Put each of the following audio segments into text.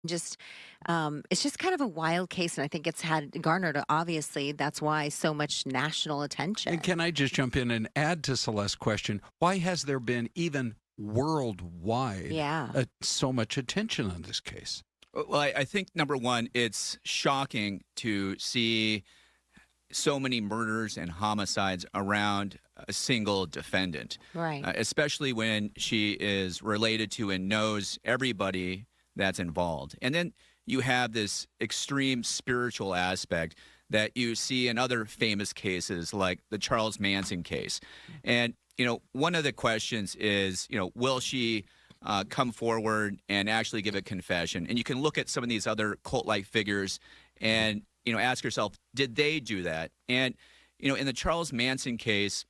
Just, it's just kind of a wild case, and I think it's had garnered, obviously, that's why so much national And attention. can I just jump in and add to Celeste's question? Why has there been even worldwide Yeah. so much attention on this case? Well, I think number one, it's shocking to see so many murders and homicides around a single defendant, Right. especially when she is related to and knows everybody that's involved. And then you have this extreme spiritual aspect that you see in other famous cases like the Charles Manson case. And, one of the questions is, will she come forward and actually give a confession? And you can look at some of these other cult-like figures and ask yourself, did they do that? And in the Charles Manson case,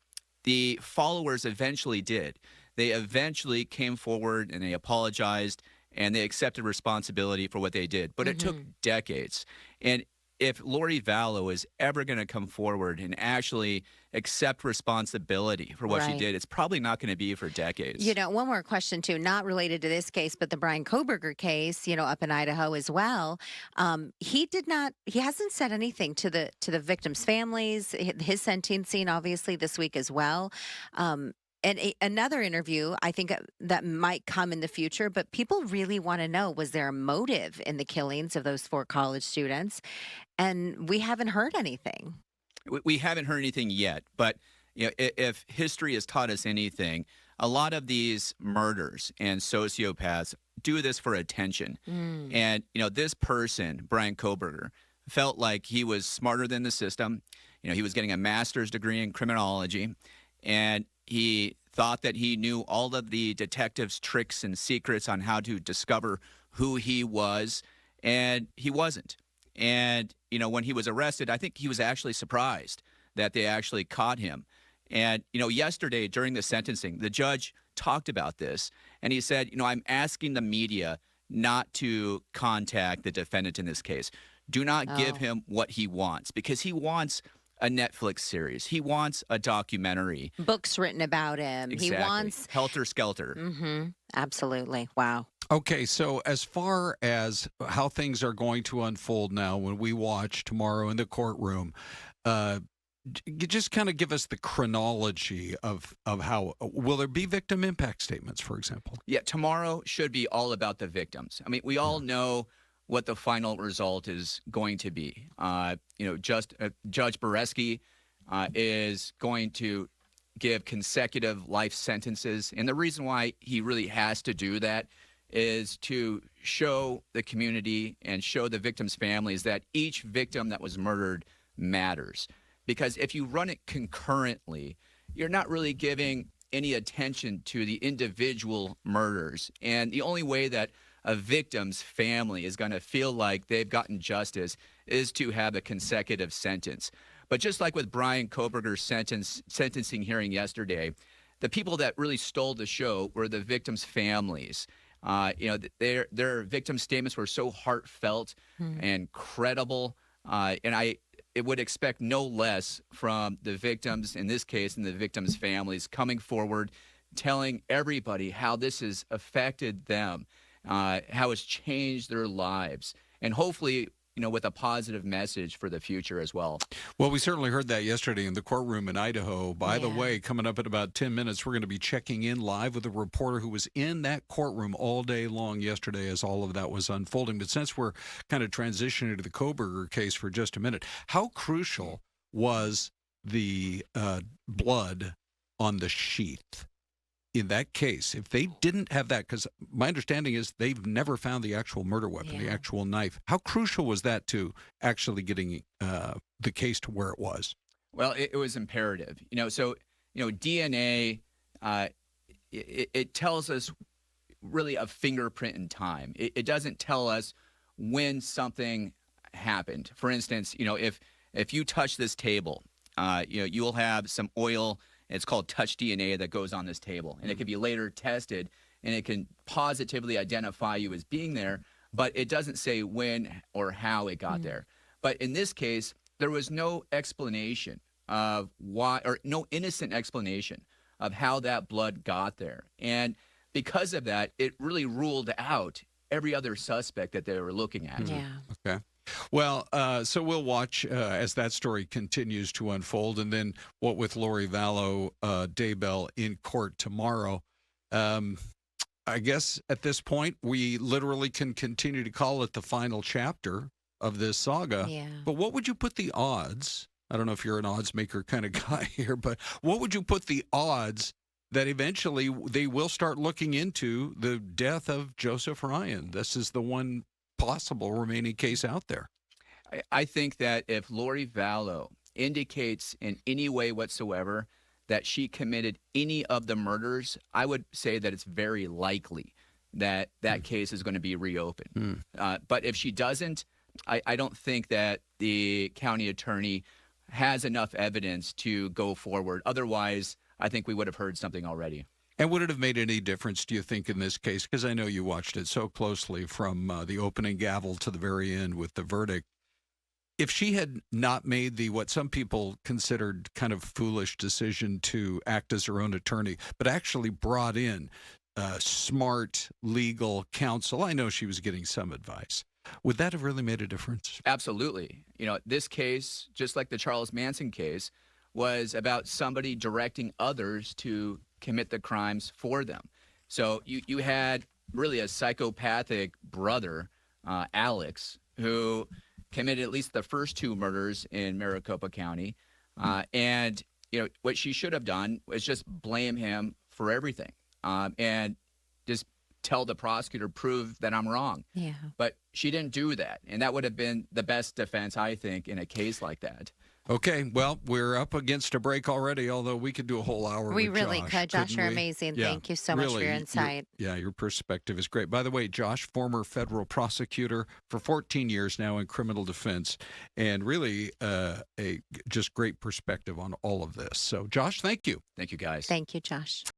the followers eventually did. They eventually came forward and they apologized and they accepted responsibility for what they did. But it took Mhm. decades. And if Lori Vallow is ever going to come forward and actually accept responsibility for what she Right. did, it's probably not going to be for decades. One more question too, not related to this case, but the Brian Kohberger case, up in Idaho as well. He hasn't said anything to the victims' families. His sentencing, obviously, this week as well. And another interview, I think that might come in the future, but people really want to know, was there a motive in the killings of those 4 college students? And we haven't heard anything. We haven't heard anything yet, but if history has taught us anything, a lot of these murders and sociopaths do this for attention. Mm. And this person, Brian Kohberger, felt like he was smarter than the system. He was getting a master's degree in criminology, and he thought that he knew all of the detectives' tricks and secrets on how to discover who he was, and he wasn't. And, when he was arrested, I think he was actually surprised that they actually caught him. And, yesterday during the sentencing, the judge talked about this and he said, I'm asking the media not to contact the defendant in this case. Do not give Oh, him what he wants because he wants a Netflix series. He wants a documentary. books written about him. He Exactly. wants. Helter Skelter. Absolutely. Wow. Okay, so as far as how things are going to unfold now when we watch tomorrow in the courtroom, uh, just kind of give us the chronology of how will there be victim impact statements, for example? Yeah, tomorrow should be all about the victims. I mean, we all know what the final result is going to be. Just Judge Boreski is going to give consecutive life sentences, and the reason why he really has to do that is to show the community and show the victims' families that each victim that was murdered matters. Because if you run it concurrently, you're not really giving any attention to the individual murders. And the only way that a victim's family is going to feel like they've gotten justice is to have a consecutive sentence. But just like with Brian Kohberger's sentencing hearing yesterday, the people that really stole the show were the victims' families. Their victim statements were so heartfelt Mm. and credible, and I it would expect no less from the victims in this case and the victims' families coming forward, telling everybody how this has affected them, how it's changed their lives, and hopefully, with a positive message for the future as well. Well, we certainly heard that yesterday in the courtroom in Idaho. By the Yeah. way, coming up in about 10 minutes, we're going to be checking in live with a reporter who was in that courtroom all day long yesterday as all of that was unfolding. But since we're kind of transitioning to the Kohberger case for just a minute, how crucial was the blood on the sheath? In that case, if they didn't have that, because my understanding is they've never found the actual murder weapon, the Yeah. actual knife. How crucial was that to actually getting the case to where it was? Well, it was imperative. DNA, it tells us really a fingerprint in time. It doesn't tell us when something happened. For instance, if you touch this table, you will have some oil. It's called touch DNA that goes on this table, and it can be later tested, and it can positively identify you as being there. But it doesn't say when or how it got Mm. there. But in this case, there was no explanation of why, or no innocent explanation of how that blood got there. And because of that, it really ruled out every other suspect that they were looking at. Yeah. Okay. Well, so we'll watch as that story continues to unfold, and then what with Lori Vallow Daybell in court tomorrow. I guess at this point we literally can continue to call it the final chapter of this saga. Yeah. But what would you put the odds? I don't know if you're an odds maker kind of guy here, but what would you put the odds that eventually they will start looking into the death of Joseph Ryan? This is the one possible remaining case out there. I think that if Lori Vallow indicates in any way whatsoever that she committed any of the murders, I would say that it's very likely that that case is going to be reopened. But if she doesn't, I don't think that the county attorney has enough evidence to go forward. Otherwise, I think we would have heard something already. And would it have made any difference, do you think, in this case? Because I know you watched it so closely from the opening gavel to the very end with the verdict. If she had not made the what some people considered kind of foolish decision to act as her own attorney, but actually brought in smart legal counsel, I know she was getting some advice. Would that have really made a difference? Absolutely. This case, just like the Charles Manson case, was about somebody directing others to commit the crimes for them. So you had really a psychopathic brother, Alex, who committed at least the first two murders in Maricopa County. And what she should have done was just blame him for everything and just tell the prosecutor, prove that I'm wrong. Yeah. But she didn't do that. And that would have been the best defense, I think, in a case like that. Okay, well, we're up against a break already, although we could do a whole hour We with really Josh, could. Josh, couldn't you're we? amazing. Yeah, Thank you so much for your insight. Your perspective is great. By the way, Josh, former federal prosecutor for 14 years now in criminal defense, and really a just great perspective on all of this. So, Josh, thank you. Thank you, guys. Thank you, Josh.